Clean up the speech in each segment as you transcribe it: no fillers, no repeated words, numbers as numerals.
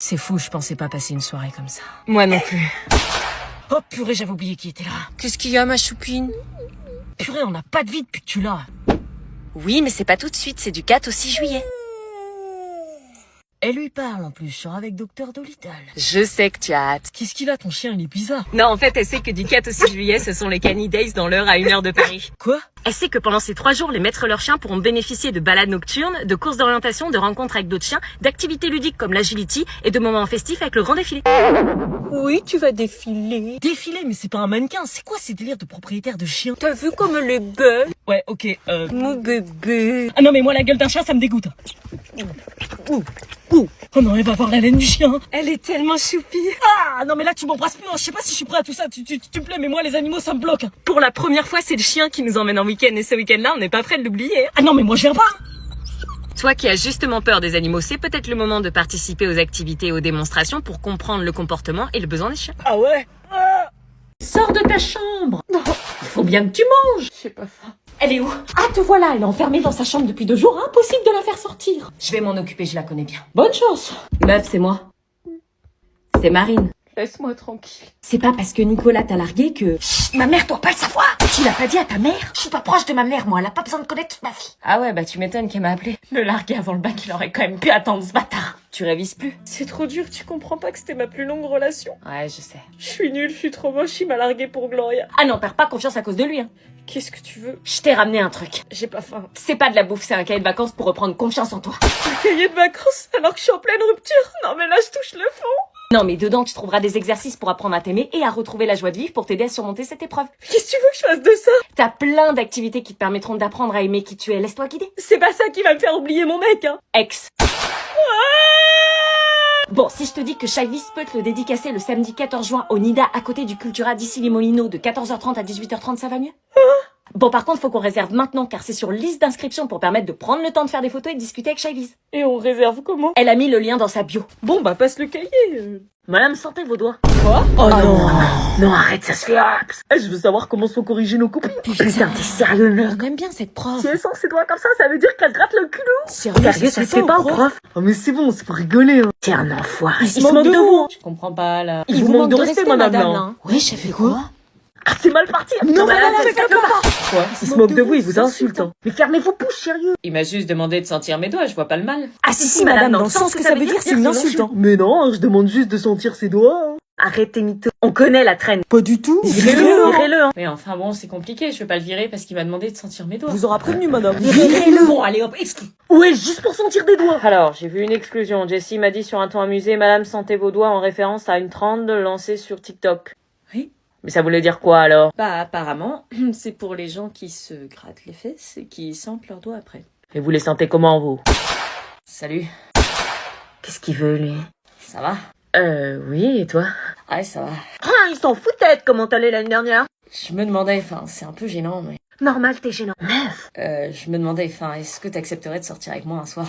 C'est fou, je pensais pas passer une soirée comme ça. Moi non plus. Oh purée, j'avais oublié qui était là. Qu'est-ce qu'il y a, ma choupine? Purée, on n'a pas de vie depuis que tu l'as. Oui, mais c'est pas tout de suite, c'est du 4 au 6 juillet. Elle lui parle en plus, genre avec Docteur Dolittle. Je sais que tu as hâte. Qu'est-ce qu'il a, ton chien, il est bizarre. Non, en fait, elle sait que du 4 au 6 juillet, ce sont les Canny Days dans l'heure à 1h de Paris. Quoi? Elle sait que pendant ces 3 jours, les maîtres leurs chiens pourront bénéficier de balades nocturnes, de courses d'orientation, de rencontres avec d'autres chiens, d'activités ludiques comme l'agility et de moments festifs avec le grand défilé. Oui, tu vas défiler. Défiler, mais c'est pas un mannequin, c'est quoi ces délires de propriétaire de chiens? T'as vu comme elle est belle? Ouais, ok, Mon bébé. Ah non, mais moi, la gueule d'un chat, ça me dégoûte. Oh non, elle va voir la laine du chien. Elle est tellement choupie. Ah non, mais là, tu m'embrasses plus, hein. Je sais pas si je suis prêt à tout ça. Tu me plais, mais moi, les animaux, ça me bloque. Pour la première fois, c'est le chien qui nous emmène en week-end et ce week-end-là, on n'est pas prêt de l'oublier. Ah non, mais moi, je viens pas. Toi qui as justement peur des animaux, c'est peut-être le moment de participer aux activités et aux démonstrations pour comprendre le comportement et le besoin des chiens. Ah ouais? Sors de ta chambre. Il faut bien que tu manges. J'ai pas faim. Elle est où? Ah, te voilà, elle est enfermée dans sa chambre depuis 2 jours, impossible de la faire sortir. Je vais m'en occuper, je la connais bien. Bonne chance. Meuf, c'est moi. C'est Marine. Laisse-moi tranquille. C'est pas parce que Nicolas t'a largué que... Ma mère doit pas le savoir. Tu l'as pas dit à ta mère? Je suis pas proche de ma mère, moi. Elle a pas besoin de connaître ma vie. Ah ouais, bah tu m'étonnes qu'elle m'a appelé. Le larguer avant le bac, il aurait quand même pu attendre ce bâtard. Tu révises plus? C'est trop dur, tu comprends pas que c'était ma plus longue relation. Ouais, je sais. Je suis nulle, je suis trop moche, il m'a largué pour Gloria. Ah non, perds pas confiance à cause de lui, hein. Qu'est-ce que tu veux? Je t'ai ramené un truc. J'ai pas faim. C'est pas de la bouffe, c'est un cahier de vacances pour reprendre confiance en toi. Un cahier de vacances alors que je suis en pleine rupture. Non mais là, je touche le fond. Non, mais dedans, tu trouveras des exercices pour apprendre à t'aimer et à retrouver la joie de vivre pour t'aider à surmonter cette épreuve. Qu'est-ce que tu veux que je fasse de ça? T'as plein d'activités qui te permettront d'apprendre à aimer qui tu es. Laisse-toi guider. C'est pas ça qui va me faire oublier mon mec, hein. Ex. Bon, si je te dis que Chavis peut te le dédicacer le samedi 14 juin au Nida à côté du Cultura d'Issy-les-Moulineaux de 14h30 à 18h30, ça va mieux? Bon, par contre, faut qu'on réserve maintenant car c'est sur liste d'inscription pour permettre de prendre le temps de faire des photos et de discuter avec Chavis. Et on réserve comment? Elle a mis le lien dans sa bio. Bon bah passe le cahier. Madame, sentez vos doigts. Quoi? Oh non. Non, arrête, ça se fait. Je veux savoir comment sont corrigés nos copies. Putain, t'es sérieux, merde. On aime bien cette prof. Si elle sent ses doigts comme ça veut dire qu'elle se gratte le culot. Sérieux, Ça se fait pas, prof. Oh mais c'est bon, c'est pour rigoler, hein. T'es un enfoiré. Il se moque de vous. Je comprends pas, là. Il vous manque de respect, madame, là. là. Oui, j'ai fait quoi? Ah, c'est mal parti. Non, madame, faites-le pas. Quoi? Il se moque de vous, il vous insulte, hein. Mais fermez vos bouches, sérieux. Il m'a juste demandé de sentir mes doigts, je vois pas le mal. Ah si, madame, dans le sens que ça veut dire, c'est une insulte, hein. Mais non, je demande juste de sentir ses doigts, hein. Arrêtez, mytho. On connaît la traîne. Pas du tout. Virez-le, hein. Mais enfin bon, c'est compliqué, je vais pas le virer parce qu'il m'a demandé de sentir mes doigts. Vous aura prévenu, madame. Virez-le. Bon, allez hop, exclu. Ouais, juste pour sentir des doigts. Alors, j'ai vu une exclusion. Jessie m'a dit sur un ton amusé, Madame, sentez vos doigts en référence à une trend lancée sur TikTok. Oui. Mais ça voulait dire quoi alors? Bah apparemment, c'est pour les gens qui se grattent les fesses et qui sentent leurs doigts après. Et vous les sentez comment, vous? Salut, Qu'est-ce qu'il veut, lui? ça va? Oui, et toi? Ouais, ça va. Ah, ils s'en foutaient de comment t'allais l'année dernière. Je me demandais, enfin, c'est un peu gênant, mais... Normal, t'es gênant. je me demandais, enfin, est-ce que t'accepterais de sortir avec moi un soir?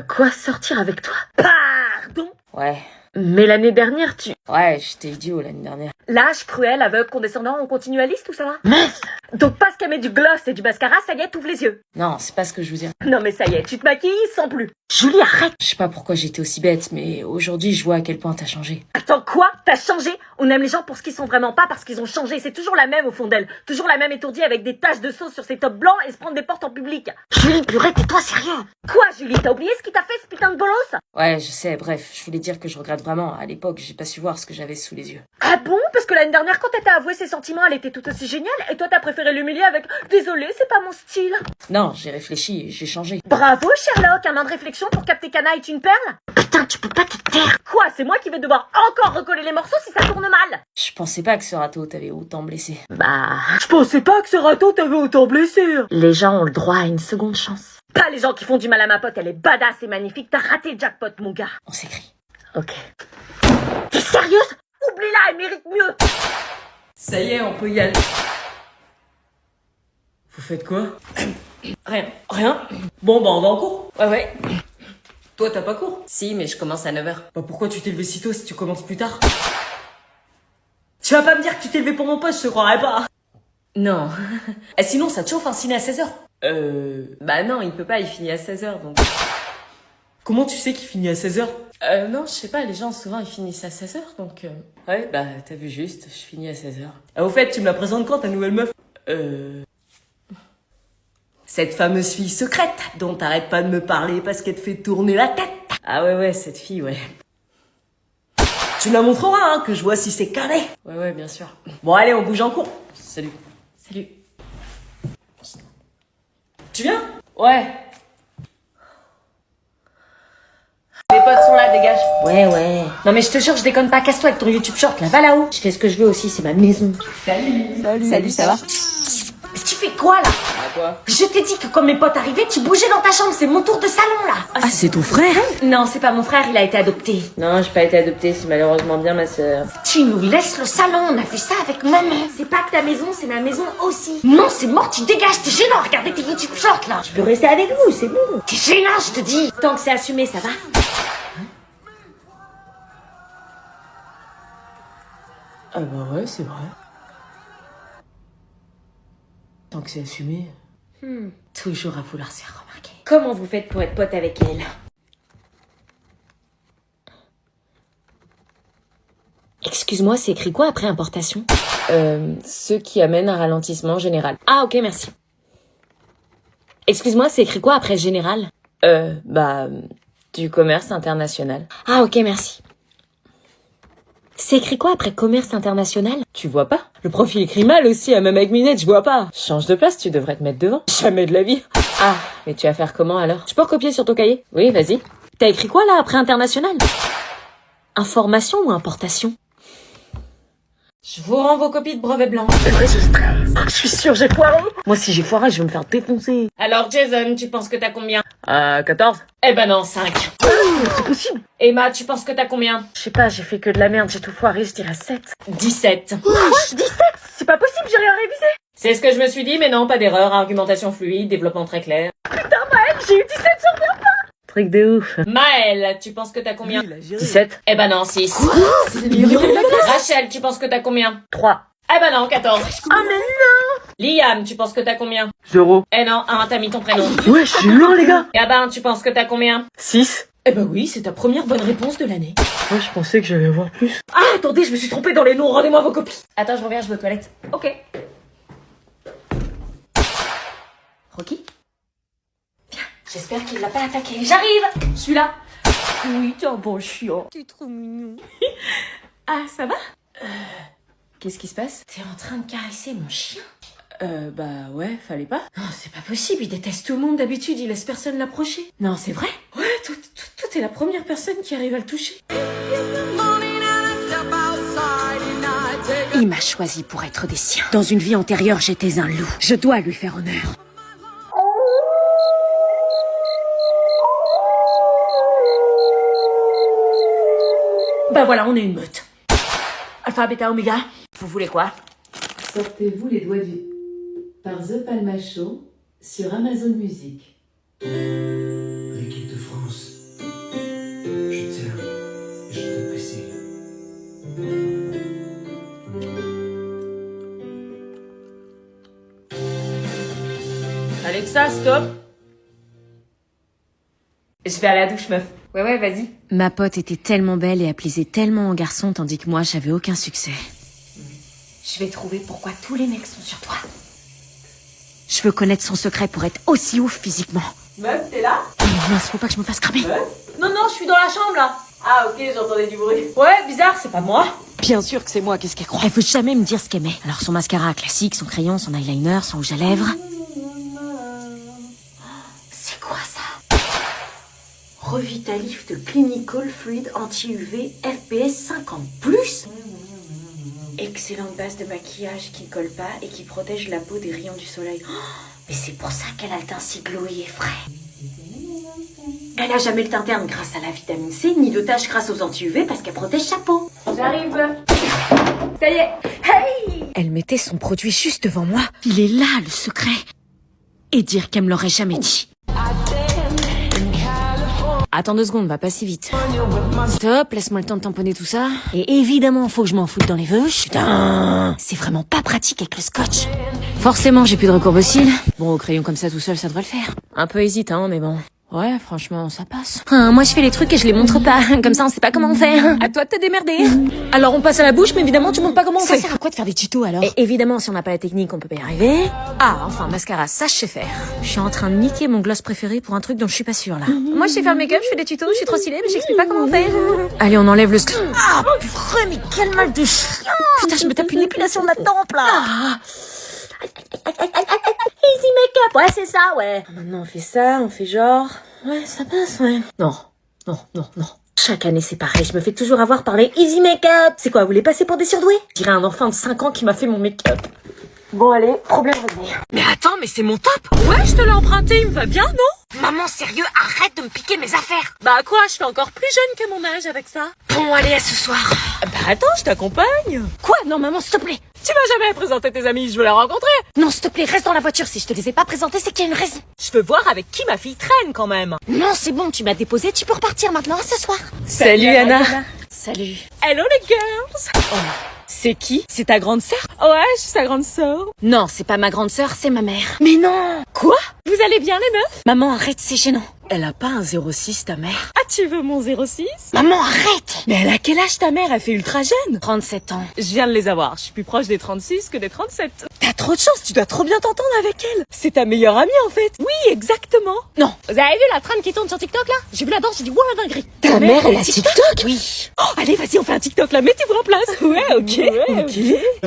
Quoi, sortir avec toi? Pardon. Ouais. Mais l'année dernière, tu... Ouais, j'étais idiot l'année dernière. Lâche, cruel, aveugle, condescendant, on continue à liste ou ça va? Meuf! Donc parce qu'elle met du gloss et du mascara, ça y est, t'ouvres les yeux. Non, c'est pas ce que je veux dire. Non mais ça y est, tu te maquilles sans plus. Julie, arrête! Je sais pas pourquoi j'étais aussi bête, mais aujourd'hui, je vois à quel point t'as changé. Attends, quoi? T'as changé? On aime les gens pour ce qu'ils sont vraiment, pas parce qu'ils ont changé. C'est toujours la même au fond d'elle. Toujours la même étourdie avec des taches de sauce sur ses tops blancs et se prendre des portes en public. Julie, purée, tais-toi, sérieux! Quoi, Julie? T'as oublié ce qui t'a fait ce putain de bolos? Ouais, je sais, bref, je voulais dire que je regrette vraiment. À l'époque, j'ai pas su voir ce que j'avais sous les yeux. Ah bon? Parce que l'année dernière, quand elle t'a avoué ses sentiments, elle était tout aussi géniale et toi t'as préféré l'humilier avec désolé, c'est pas mon style. Non, j'ai réfléchi et j'ai changé. Bravo, Sherlock, un an de réflexion pour capter Cana est une perle? Putain, tu peux pas te taire! Quoi, c'est moi qui vais devoir encore recoller les morceaux si ça tourne mal? Je pensais pas que ce râteau t'avait autant blessé. Bah... Je pensais pas que ce râteau t'avait autant blessé. Les gens ont le droit à une seconde chance. Pas les gens qui font du mal à ma pote, elle est badass et magnifique, t'as raté le jackpot, mon gars. On s'écrit. Ok. T'es sérieuse? Oublie-la, elle mérite mieux. Ça y est, on peut y aller. Vous faites quoi? Rien. Bon bah on va en cours. Ouais. Toi t'as pas cours? Si, mais je commence à 9h. Bah pourquoi tu t'es levé si tôt si tu commences plus tard? Tu vas pas me dire que tu t'es levé pour mon poste, je te croirais pas. Non. Sinon, ça te chauffe un ciné à 16h? Bah non, il peut pas, il finit à 16h donc. Comment tu sais qu'il finit à 16h? Non, je sais pas, les gens souvent ils finissent à 16h donc. Ouais, bah t'as vu juste, je finis à 16h. Ah, au fait, tu me la présentes quand, ta nouvelle meuf? Cette fameuse fille secrète dont t'arrêtes pas de me parler parce qu'elle te fait tourner la tête. Ah ouais, cette fille, ouais. Tu me la montreras, hein, que je vois si c'est carré. Ouais, bien sûr. Bon, allez, on bouge en cours. Salut. Salut. Tu viens? Ouais. Les potes sont là, dégage. Ouais. Non mais je te jure, je déconne pas, casse-toi avec ton YouTube Short, là, va là-haut. Je fais ce que je veux aussi, c'est ma maison. Salut, ça va? Mais tu fais quoi, là? Quoi? Je t'ai dit que quand mes potes arrivaient, tu bougeais dans ta chambre, c'est mon tour de salon, là. Ah, c'est ton frère? Non, c'est pas mon frère, il a été adopté. Non, j'ai pas été adoptée, c'est malheureusement bien ma sœur. Tu nous laisses le salon, on a fait ça avec maman. C'est pas que ta maison, c'est ma maison aussi. Non, c'est mort, tu dégages, t'es gênant, regardez tes YouTube Shorts, là. Je peux rester avec vous, c'est bon. T'es gênant, je te dis. Tant que c'est assumé, ça va? Ah bah ouais, c'est vrai. Tant que c'est assumé. Toujours à vouloir se faire remarquer. Comment vous faites pour être pote avec elle? Excuse-moi, c'est écrit quoi après importation? Ce qui amène un ralentissement général. Ah, ok, merci. Excuse-moi, c'est écrit quoi après général? Du commerce international. Ah, ok, merci. C'est écrit quoi après commerce international? Tu vois pas? Le profil écrit mal aussi, même avec mes lunettes, je vois pas. Change de place, tu devrais te mettre devant. Jamais de la vie. Ah, mais tu vas faire comment alors? Tu peux recopier sur ton cahier? Oui, vas-y. T'as écrit quoi là après international? Information ou importation? Je vous rends vos copies de brevet blanc. Je stresse. Je suis sûre, j'ai foiré. Moi, si j'ai foiré, je vais me faire défoncer. Alors Jason, tu penses que t'as combien? 14. Eh ben non, 5. C'est possible. Emma, tu penses que t'as combien? Je sais pas, j'ai fait que de la merde, j'ai tout foiré, je dirais 7. 17. Wesh, 17? C'est pas possible, j'ai rien révisé. C'est ce que je me suis dit, mais non, pas d'erreur. Argumentation fluide, développement très clair. Putain, Maëlle, j'ai eu 17 sur 20. Truc de ouf. Maëlle, tu penses que t'as combien? 17. Eh ben non, 6. Rachel, tu penses que t'as combien? 3. Eh ben non, 14. Ah, mais non. Liam, tu penses que t'as combien? 0. Eh non, 1, t'as mis ton prénom. Ouais, je suis loin, les gars. Gabin, tu penses que t'as combien? 6. Eh ben oui, c'est ta première bonne réponse de l'année. Ouais, je pensais que j'allais avoir plus. Ah, attendez, je me suis trompée dans les noms, rendez-moi vos copies. Attends, je reviens, je vais aux toilettes. Ok. Rocky? Viens, j'espère qu'il l'a pas attaqué. J'arrive. Je suis là. Oui, t'es un bon chien. T'es trop mignon. Ah, ça va? Qu'est-ce qui se passe? T'es en train de caresser mon chien? Bah ouais, fallait pas. Non, c'est pas possible, il déteste tout le monde d'habitude, il laisse personne l'approcher. Non, c'est vrai? Ouais, toi t'es la première personne qui arrive à le toucher. Il m'a choisi pour être des siens. Dans une vie antérieure, j'étais un loup. Je dois lui faire honneur. Bah voilà, on est une meute. Alpha, bêta, oméga. Vous voulez quoi? Sortez-vous les doigts du... par The Palma Show sur Amazon Music. L'équipe de France, je t'aime et je t'apprécie. Alexa, stop. Je vais à la douche, meuf. Ouais, vas-y. Ma pote était tellement belle et a plaisé tellement en garçon tandis que moi j'avais aucun succès. Je vais trouver pourquoi tous les mecs sont sur toi. Je veux connaître son secret pour être aussi ouf physiquement. Meuf, t'es là? Oh mince, faut pas que je me fasse cramer. Non, je suis dans la chambre, là. Ah ok, j'entendais du bruit. Ouais, bizarre, c'est pas moi. Bien sûr que c'est moi, qu'est-ce qu'elle croit? Elle veut jamais me dire ce qu'elle met. Alors son mascara classique, son crayon, son eyeliner, son rouge à lèvres. C'est quoi ça? Revitalift Clinical Fluid Anti-UV FPS 50+. Excellente base de maquillage qui ne colle pas et qui protège la peau des rayons du soleil. Oh, mais c'est pour ça qu'elle a le teint si glowy et frais. Elle a jamais le teint terne grâce à la vitamine C, ni de taches grâce aux anti-UV parce qu'elle protège sa peau. J'arrive. Ça y est. Hey! Elle mettait son produit juste devant moi. Il est là, le secret. Et dire qu'elle me l'aurait jamais dit. Attends 2 secondes, va pas si vite. Stop, laisse-moi le temps de tamponner tout ça. Et évidemment, faut que je m'en foute dans les vœux. Putain, c'est vraiment pas pratique avec le scotch. Forcément, j'ai plus de recours possible. Bon, au crayon comme ça tout seul, ça devrait le faire. Un peu hésitant, mais bon. Ouais, franchement, ça passe. Moi, je fais les trucs et je les montre pas. Comme ça, on sait pas comment on fait. À toi de te démerder. Alors on passe à la bouche, mais évidemment tu montres pas comment on Ça fait. sert à quoi de faire des tutos alors? Et évidemment, si on n'a pas la technique, on peut pas y arriver. Ah, enfin, mascara, ça, je sais faire. Je suis en train de niquer mon gloss préféré pour un truc dont je suis pas sûre là. Moi, je sais faire le make-up, je fais des tutos, je suis trop stylée, mais j'explique pas comment faire. Allez, on enlève le Ah purée, mais quel mal de chien. Putain, je me tape une épilation de la tempe là. Easy make-up, ouais, c'est ça, ouais. Maintenant on fait ça, on fait genre... Ouais, ça passe, ouais. Non. Chaque année c'est pareil, je me fais toujours avoir par les easy make-up. C'est quoi, vous voulez passer pour des surdoués? Je dirais un enfant de 5 ans qui m'a fait mon make-up. Bon allez, problème réglé. Mais attends, mais c'est mon top. Ouais, je te l'ai emprunté, il me va bien, non? Maman, sérieux, arrête de me piquer mes affaires. Bah quoi, je suis encore plus jeune que mon âge avec ça. Bon, allez, à ce soir. Bah attends, je t'accompagne. Quoi? Non, maman, s'il te plaît. Tu m'as jamais présenté tes amis, je veux les rencontrer. Non, s'il te plaît, reste dans la voiture. Si je te les ai pas présentés, c'est qu'il y a une raison. Je veux voir avec qui ma fille traîne quand même. Non, c'est bon, tu m'as déposé, tu peux repartir maintenant, à ce soir. Salut Anna. Salut. Hello les girls. Oh, c'est qui? C'est ta grande sœur? Ouais, je suis sa grande sœur. Non, c'est pas ma grande sœur, c'est ma mère. Mais non. Quoi? Vous allez bien les meufs? Maman, arrête, c'est gênant. Elle a pas un 06 ta mère? Ah, tu veux mon 06? Maman, arrête. Mais elle a quel âge ta mère? Elle fait ultra jeune. 37 ans. Je viens de les avoir. Je suis plus proche des 36 que des 37. T'as trop de chance, tu dois trop bien t'entendre avec elle. C'est ta meilleure amie en fait. Oui, exactement. Non, vous avez vu la trame qui tourne sur TikTok là? J'ai vu la danse, j'ai dit ouais, la dinguerie. Ta mère, elle a TikTok? Oui. Oh, allez, vas-y, on fait un TikTok là. Mettez-vous en place. Ouais,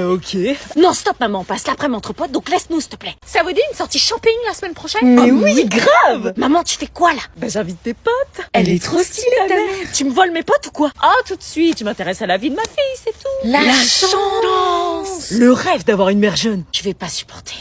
ok. Non, stop maman, on passe l'après-midi entre potes, donc laisse-nous s'il te plaît. Ça vous dit une sortie shopping la semaine prochaine? Mais oui, grave. Maman, tu fais quoi là? Bah j'invite tes potes. Elle est trop stylée ta mère. Tu me voles mes potes ou quoi? Ah, tout de suite, je m'intéresse à la vie de ma fille, c'est tout. La chance. Le rêve d'avoir une mère jeune. Je vais pas supporter.